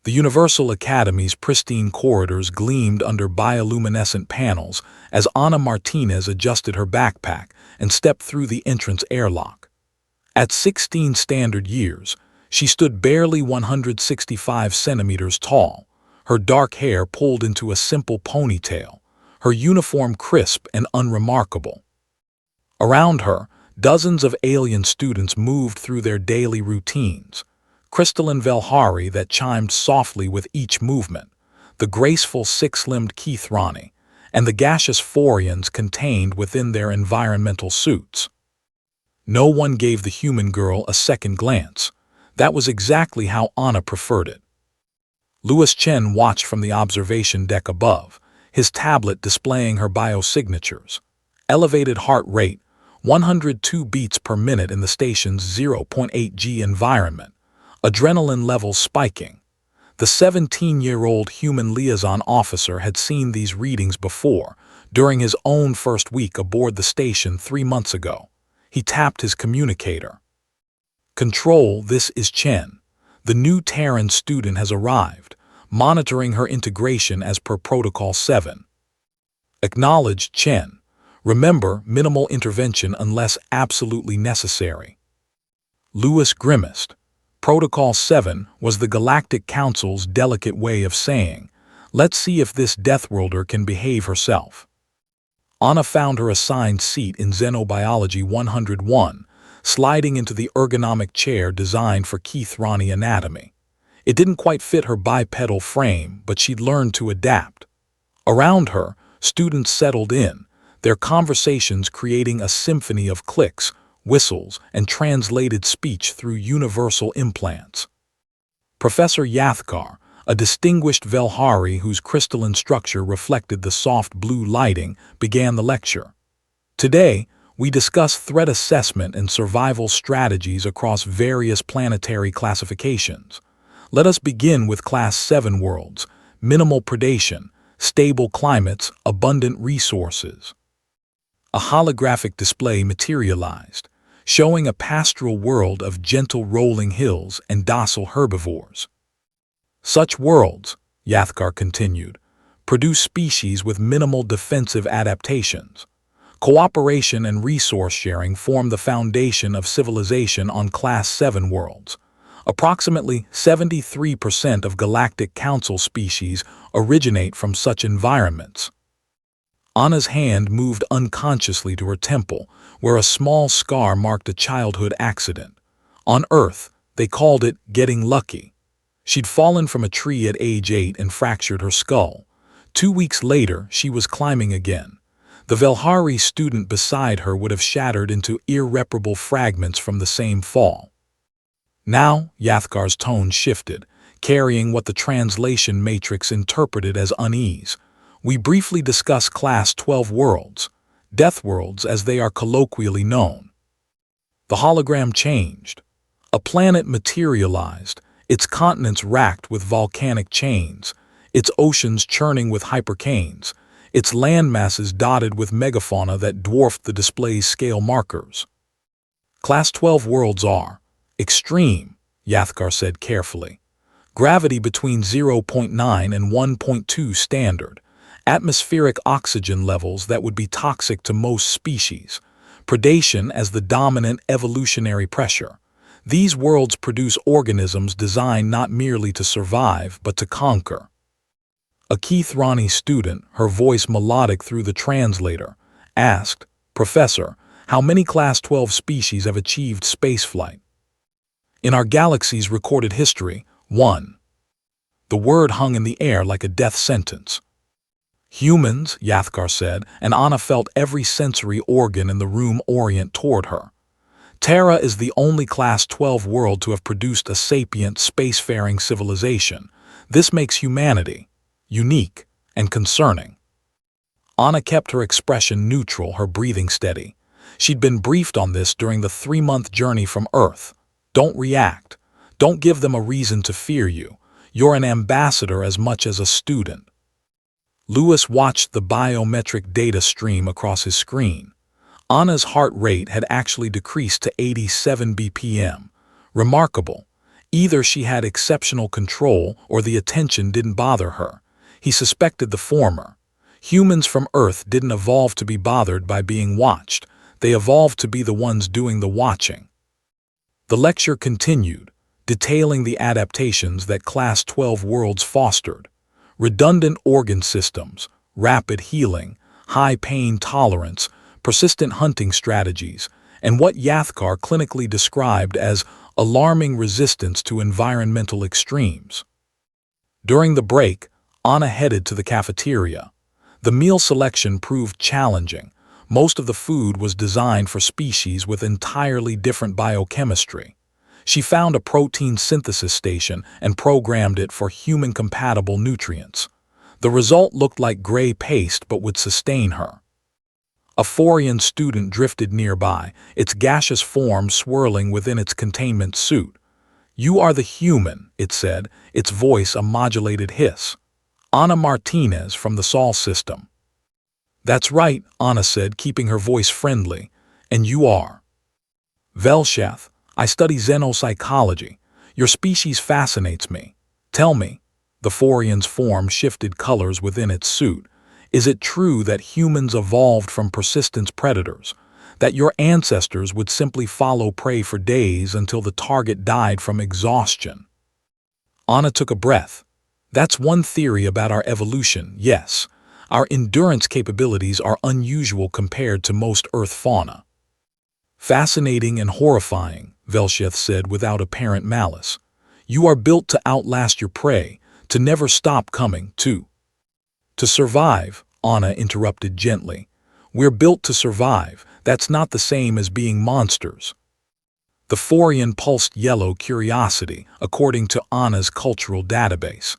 The Universal Academy's pristine corridors gleamed under bioluminescent panels as Ana Martinez adjusted her backpack and stepped through the entrance airlock. At 16 standard years, she stood barely 165 centimeters tall, her dark hair pulled into a simple ponytail, her uniform crisp and unremarkable. Around her, dozens of alien students moved through their daily routines, crystalline Velhari that chimed softly with each movement, the graceful six-limbed Keithrani, and the gaseous Phorians contained within their environmental suits. No one gave the human girl a second glance. That was exactly how Ana preferred it. Louis Chen watched from the observation deck above, his tablet displaying her biosignatures. Elevated heart rate, 102 beats per minute in the station's 0.8 G environment, adrenaline levels spiking. The 17-year-old human liaison officer had seen these readings before, during his own first week aboard the station 3 months ago. He tapped his communicator. "Control, this is Chen. The new Terran student has arrived, monitoring her integration as per Protocol 7. Acknowledged, Chen. Remember, minimal intervention unless absolutely necessary." Louis grimaced. Protocol 7 was the Galactic Council's delicate way of saying, "Let's see if this Deathworlder can behave herself." Ana found her assigned seat in Xenobiology 101, sliding into the ergonomic chair designed for Keithrani anatomy. It didn't quite fit her bipedal frame, but she'd learned to adapt. Around her, students settled in, their conversations creating a symphony of clicks, whistles, and translated speech through universal implants. Professor Yathkar, a distinguished Velhari whose crystalline structure reflected the soft blue lighting, began the lecture. "Today, we discuss threat assessment and survival strategies across various planetary classifications. Let us begin with Class 7 worlds, minimal predation, stable climates, abundant resources." A holographic display materialized, showing a pastoral world of gentle rolling hills and docile herbivores. "Such worlds," Yathkar continued, "produce species with minimal defensive adaptations. Cooperation and resource sharing form the foundation of civilization on Class 7 worlds. Approximately 73% of Galactic Council species originate from such environments." Ana's hand moved unconsciously to her temple, where a small scar marked a childhood accident. On Earth, they called it getting lucky. She'd fallen from a tree at age 8 and fractured her skull. 2 weeks later, she was climbing again. The Velhari student beside her would have shattered into irreparable fragments from the same fall. Now, Yathkar's tone shifted, carrying what the translation matrix interpreted as unease. "We briefly discuss Class 12 worlds, Deathworlds as they are colloquially known." The hologram changed. A planet materialized, its continents racked with volcanic chains, its oceans churning with hypercanes, its landmasses dotted with megafauna that dwarfed the display's scale markers. "Class 12 worlds are extreme," Yathkar said carefully. "Gravity between 0.9 and 1.2 standard. Atmospheric oxygen levels that would be toxic to most species. Predation as the dominant evolutionary pressure. These worlds produce organisms designed not merely to survive, but to conquer." A Keithrani student, her voice melodic through the translator, asked, "Professor, how many Class 12 species have achieved spaceflight?" "In our galaxy's recorded history, 1. The word hung in the air like a death sentence. "Humans," Yathkar said, and Ana felt every sensory organ in the room orient toward her. "Terra is the only Class 12 world to have produced a sapient, spacefaring civilization. This makes humanity unique and concerning." Ana kept her expression neutral, her breathing steady. She'd been briefed on this during the 3-month journey from Earth. Don't react. Don't give them a reason to fear you. You're an ambassador as much as a student. Louis watched the biometric data stream across his screen. Ana's heart rate had actually decreased to 87 BPM. Remarkable. Either she had exceptional control or the attention didn't bother her. He suspected the former. Humans from Earth didn't evolve to be bothered by being watched. They evolved to be the ones doing the watching. The lecture continued, detailing the adaptations that Class 12 worlds fostered. Redundant organ systems, rapid healing, high pain tolerance, persistent hunting strategies, and what Yathkar clinically described as alarming resistance to environmental extremes. During the break, Anna headed to the cafeteria. The meal selection proved challenging. Most of the food was designed for species with entirely different biochemistry. She found a protein synthesis station and programmed it for human-compatible nutrients. The result looked like gray paste but would sustain her. A Forian student drifted nearby, its gaseous form swirling within its containment suit. "You are the human," it said, its voice a modulated hiss. "Ana Martinez from the Sol system." "That's right," Anna said, keeping her voice friendly. "And you are?" "Velsheth. I study xenopsychology. Your species fascinates me. Tell me," the Forian's form shifted colors within its suit, "is it true that humans evolved from persistence predators? That your ancestors would simply follow prey for days until the target died from exhaustion?" Anna took a breath. "That's one theory about our evolution, yes. Our endurance capabilities are unusual compared to most Earth fauna." "Fascinating and horrifying," Velsheth said without apparent malice. "You are built to outlast your prey, to never stop coming, to survive," Anna interrupted gently. "We're built to survive. That's not the same as being monsters." The Forian pulsed yellow curiosity, according to Anna's cultural database.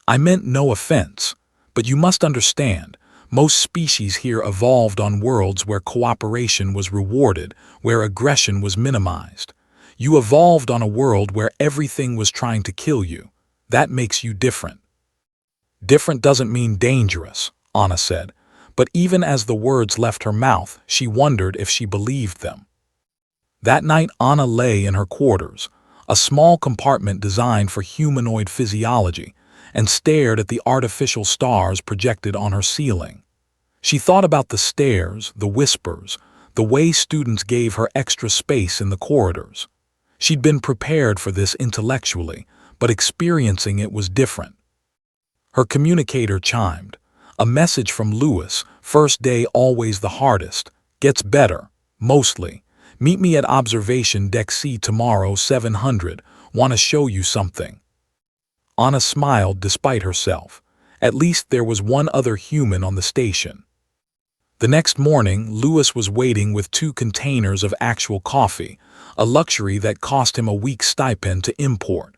"I meant no offense, but you must understand, most species here evolved on worlds where cooperation was rewarded, where aggression was minimized. You evolved on a world where everything was trying to kill you. That makes you different." "Different doesn't mean dangerous," Anna said, but even as the words left her mouth, she wondered if she believed them. That night Anna lay in her quarters, a small compartment designed for humanoid physiology, and stared at the artificial stars projected on her ceiling. She thought about the stares, the whispers, the way students gave her extra space in the corridors. She'd been prepared for this intellectually, but experiencing it was different. Her communicator chimed. A message from Lewis, "First day always the hardest. Gets better, mostly. Meet me at Observation Deck C tomorrow 700. Want to show you something." Anna smiled despite herself. At least there was one other human on the station. The next morning, Lewis was waiting with 2 containers of actual coffee, a luxury that cost him a week's stipend to import.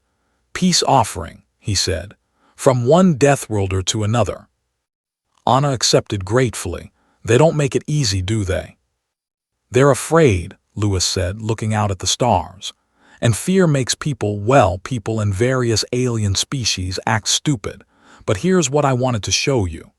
"Peace offering," he said, "from one Deathworlder to another." Anna accepted gratefully. "They don't make it easy, do they?" "They're afraid," Lewis said, looking out at the stars. "And fear makes people and various alien species act stupid. But here's what I wanted to show you."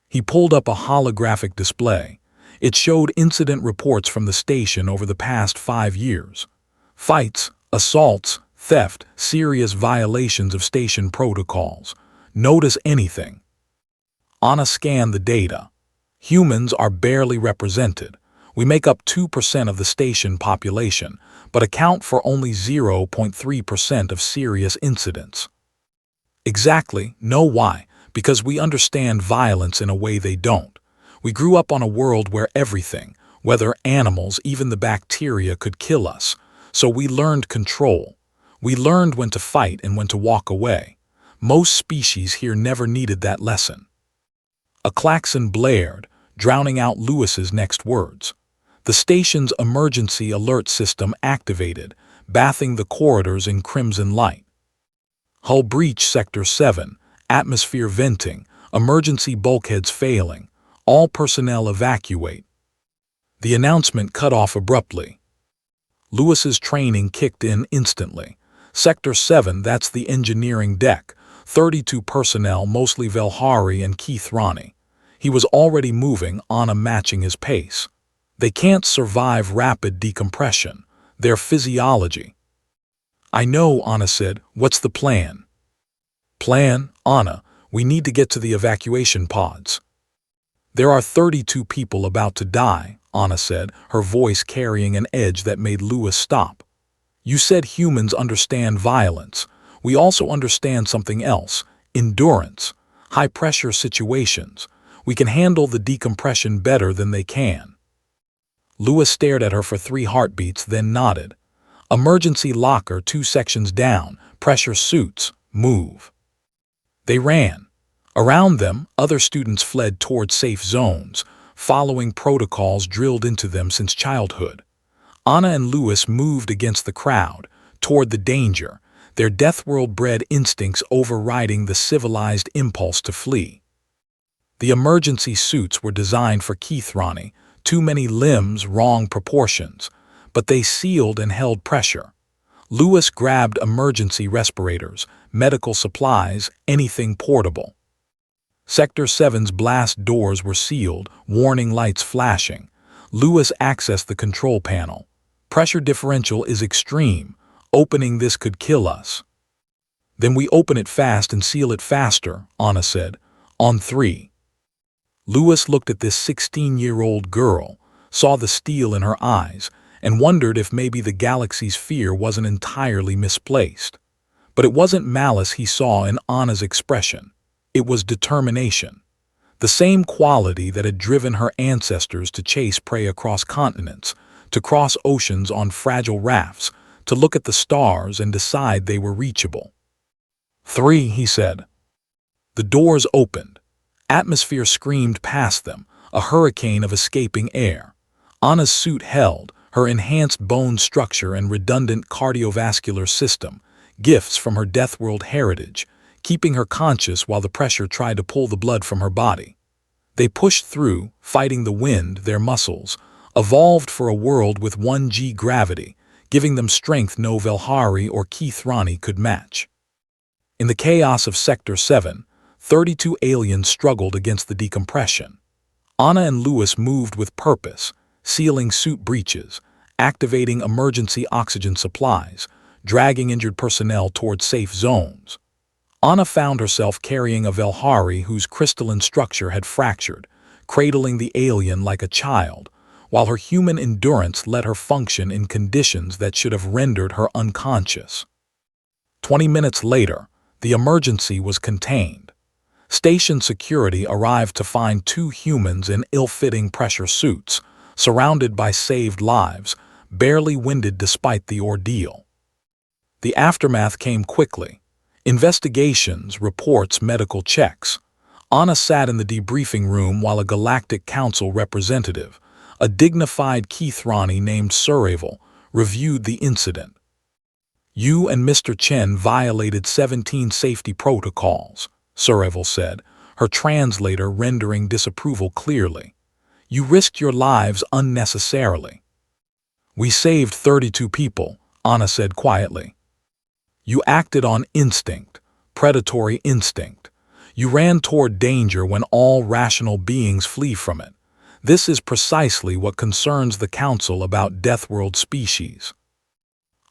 He pulled up a holographic display. It showed incident reports from the station over the past 5 years. Fights, assaults, theft, serious violations of station protocols. Notice anything? Anna scanned the data. Humans are barely represented. We make up 2% of the station population, but account for only 0.3% of serious incidents. Exactly. Know why? Because we understand violence in a way they don't. We grew up on a world where everything, whether animals, even the bacteria, could kill us. So we learned control. We learned when to fight and when to walk away. Most species here never needed that lesson. A klaxon blared, drowning out Lewis's next words. The station's emergency alert system activated, bathing the corridors in crimson light. "Hull breach Sector 7, atmosphere venting, emergency bulkheads failing, all personnel evacuate." The announcement cut off abruptly. Lewis's training kicked in instantly. "Sector 7, that's the engineering deck, 32 personnel, mostly Velhari and Keith Ronnie." He was already moving, Anna matching his pace. "They can't survive rapid decompression. Their physiology." I know, Anna said. What's the plan? Plan, Anna. We need to get to the evacuation pods. There are 32 people about to die, Anna said, her voice carrying an edge that made Lewis stop. You said humans understand violence. We also understand something else, endurance, high-pressure situations. We can handle the decompression better than they can. Lewis stared at her for 3 heartbeats, then nodded. Emergency locker 2 sections down, pressure suits, move. They ran. Around them, other students fled toward safe zones, following protocols drilled into them since childhood. Anna and Lewis moved against the crowd, toward the danger, their Deathworld-bred instincts overriding the civilized impulse to flee. The emergency suits were designed for Keithrani, too many limbs, wrong proportions, but they sealed and held pressure. Lewis grabbed emergency respirators, medical supplies, anything portable. Sector 7's blast doors were sealed, warning lights flashing. Lewis accessed the control panel. Pressure differential is extreme. Opening this could kill us. Then we open it fast and seal it faster, Anna said. On 3. Lewis looked at this 16-year-old girl, saw the steel in her eyes, and wondered if maybe the galaxy's fear wasn't entirely misplaced. But it wasn't malice he saw in Anna's expression. It was determination. The same quality that had driven her ancestors to chase prey across continents, to cross oceans on fragile rafts, to look at the stars and decide they were reachable. 3, he said. The doors opened. Atmosphere screamed past them, a hurricane of escaping air. Anna's suit held, her enhanced bone structure and redundant cardiovascular system, gifts from her Deathworld heritage, keeping her conscious while the pressure tried to pull the blood from her body. They pushed through, fighting the wind, their muscles, evolved for a world with 1G gravity, giving them strength no Velhari or Keithrani could match. In the chaos of Sector 7, 32 aliens struggled against the decompression. Anna and Lewis moved with purpose, sealing suit breaches, activating emergency oxygen supplies, dragging injured personnel toward safe zones. Anna found herself carrying a Velhari whose crystalline structure had fractured, cradling the alien like a child, while her human endurance let her function in conditions that should have rendered her unconscious. 20 minutes later, the emergency was contained. Station security arrived to find 2 humans in ill-fitting pressure suits, surrounded by saved lives, barely winded despite the ordeal. The aftermath came quickly. Investigations, reports, medical checks. Anna sat in the debriefing room while a Galactic Council representative, a dignified Keithrani named Suravel, reviewed the incident. You and Mr. Chen violated 17 safety protocols, Suravel said, her translator rendering disapproval clearly. You risked your lives unnecessarily. We saved 32 people, Anna said quietly. You acted on instinct, predatory instinct. You ran toward danger when all rational beings flee from it. This is precisely what concerns the Council about Deathworld species.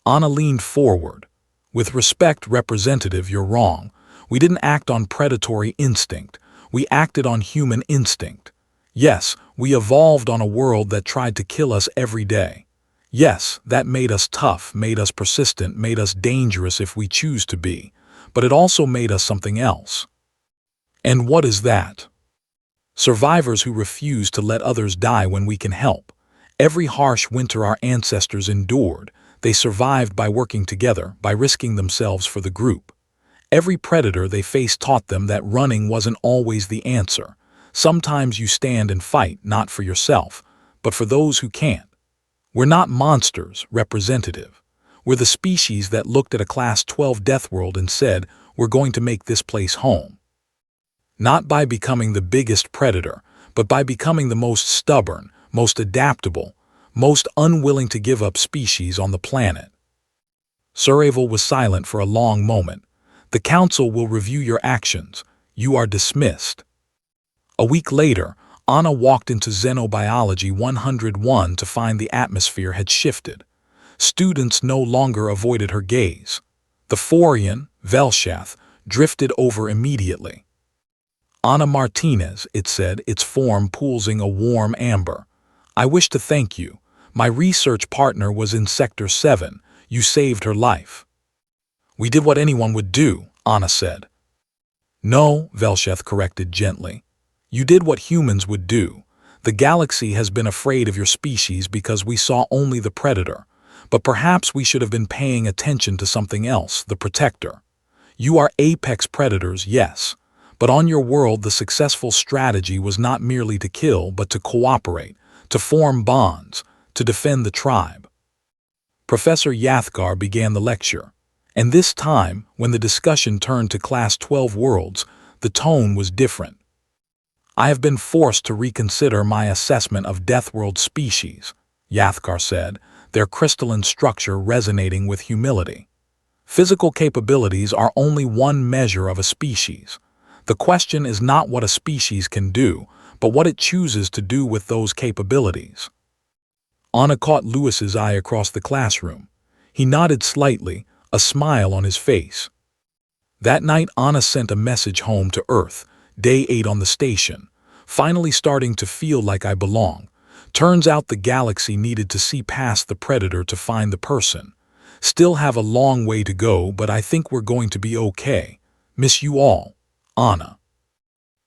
Anna leaned forward. With respect, Representative, you're wrong. We didn't act on predatory instinct. We acted on human instinct. Yes, we evolved on a world that tried to kill us every day. Yes, that made us tough, made us persistent, made us dangerous if we choose to be. But it also made us something else. And what is that? Survivors who refuse to let others die when we can help. Every harsh winter our ancestors endured, they survived by working together, by risking themselves for the group. Every predator they faced taught them that running wasn't always the answer. Sometimes you stand and fight, not for yourself, but for those who can't. We're not monsters, Representative. We're the species that looked at a Class 12 Deathworld and said, we're going to make this place home. Not by becoming the biggest predator, but by becoming the most stubborn, most adaptable, most unwilling to give up species on the planet. Suravel was silent for a long moment. The Council will review your actions. You are dismissed. A week later, Anna walked into Xenobiology 101 to find the atmosphere had shifted. Students no longer avoided her gaze. The Forian, Velsheth, drifted over immediately. Anna Martinez, it said, its form pulsing a warm amber. I wish to thank you. My research partner was in Sector 7. You saved her life. We did what anyone would do, Anna said. No, Velsheth corrected gently. You did what humans would do. The galaxy has been afraid of your species because we saw only the predator. But perhaps we should have been paying attention to something else, the protector. You are apex predators, yes. But on your world, the successful strategy was not merely to kill, but to cooperate, to form bonds, to defend the tribe. Professor Yathgar began the lecture. And this time, when the discussion turned to Class 12 worlds, the tone was different. I have been forced to reconsider my assessment of Deathworld species, Yathgar said, their crystalline structure resonating with humility. Physical capabilities are only one measure of a species. The question is not what a species can do, but what it chooses to do with those capabilities. Anna caught Lewis's eye across the classroom. He nodded slightly, a smile on his face. That night, Anna sent a message home to Earth, day 8 on the station. Finally starting to feel like I belong. Turns out the galaxy needed to see past the predator to find the person. Still have a long way to go, but I think we're going to be okay. Miss you all. Anna.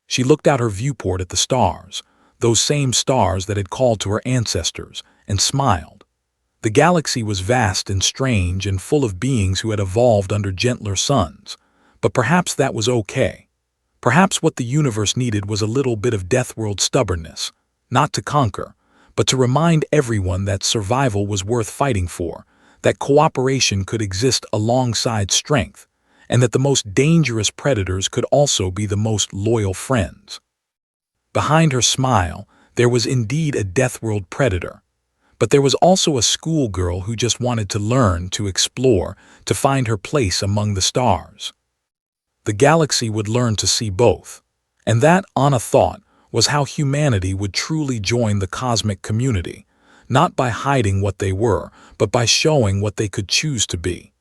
She looked out her viewport at the stars, those same stars that had called to her ancestors, and smiled. The galaxy was vast and strange and full of beings who had evolved under gentler suns, but perhaps that was okay. Perhaps what the universe needed was a little bit of Deathworld stubbornness, not to conquer, but to remind everyone that survival was worth fighting for, that cooperation could exist alongside strength, and that the most dangerous predators could also be the most loyal friends. Behind her smile, there was indeed a Deathworld predator. But there was also a schoolgirl who just wanted to learn, to explore, to find her place among the stars. The galaxy would learn to see both. And that, Anna thought, was how humanity would truly join the cosmic community, not by hiding what they were, but by showing what they could choose to be.